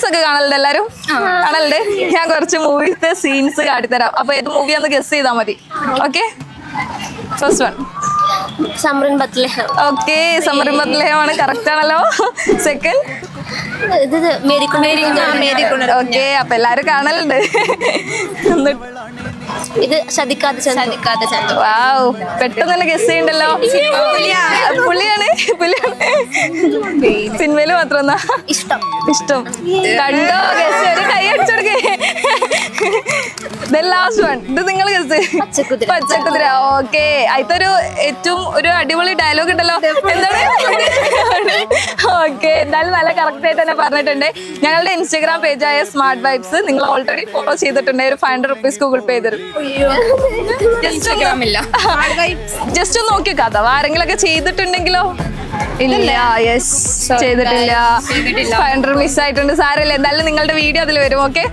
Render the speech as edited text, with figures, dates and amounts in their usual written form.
Movies ഒക്കെ കാണലുണ്ട് എല്ലാരും? കാണലുണ്ട്. ഞാൻ കുറച്ച് മൂവീസ് സീൻസ് കാട്ടിത്തരാം. അപ്പൊ ഏത് മൂവിയാന്ന് ഗസ് ചെയ്താൽ മതി. Okay, first one summer in Bethlehem. Okay, summer in Bethlehem ആണ്. കറക്റ്റ് ആണല്ലോ. സെക്കൻഡ് ഇത് മേരിക്കുണ്ട്. ഓക്കെ, അപ്പൊ എല്ലാരും കാണലുണ്ട്. ഇത് ചതിക്കാതെ ചന്തു. വാവ്, പെട്ടെന്ന് തന്നെ ഗസ് ചെയ്യണ്ടല്ലോ. പുള്ളിയാണ്. സിനിമയില് മാത്രം ഇഷ്ടം. കണ്ടോ? ഗസ് ഒരു കൈ അടിച്ചെടുക്കേ. ലാസ്റ്റ് വൺ, ഇത് നിങ്ങൾ ഗസ്. പച്ചക്കുതിര. ഓക്കെ, അതിലൊരു ഏറ്റവും ഒരു അടിപൊളി ഡയലോഗ് ഉണ്ടല്ലോ. എന്താണ്? ഓക്കെ, എന്തായാലും നല്ല കറക്റ്റ് ആയിട്ട് തന്നെ പറഞ്ഞിട്ടുണ്ട്. ഞങ്ങളുടെ ഇൻസ്റ്റാഗ്രാം പേജായ സ്മാർട്ട് വൈബ്സ് നിങ്ങൾ ഓൾറെഡി ഫോളോ ചെയ്തിട്ടുണ്ട്. ഒരു 500 rupees ഗൂഗിൾ പേ തരും. ജസ്റ്റ് ഒന്ന് നോക്കി കഥ ആരെങ്കിലും ഒക്കെ ചെയ്തിട്ടുണ്ടെങ്കിലോ? ഇല്ല, യെസ്, ചെയ്തിട്ടില്ല. 500 മിസ് ആയിട്ടുണ്ട്. സാരമില്ല, എന്തായാലും നിങ്ങളുടെ വീഡിയോ അതിൽ വരും. ഓക്കെ.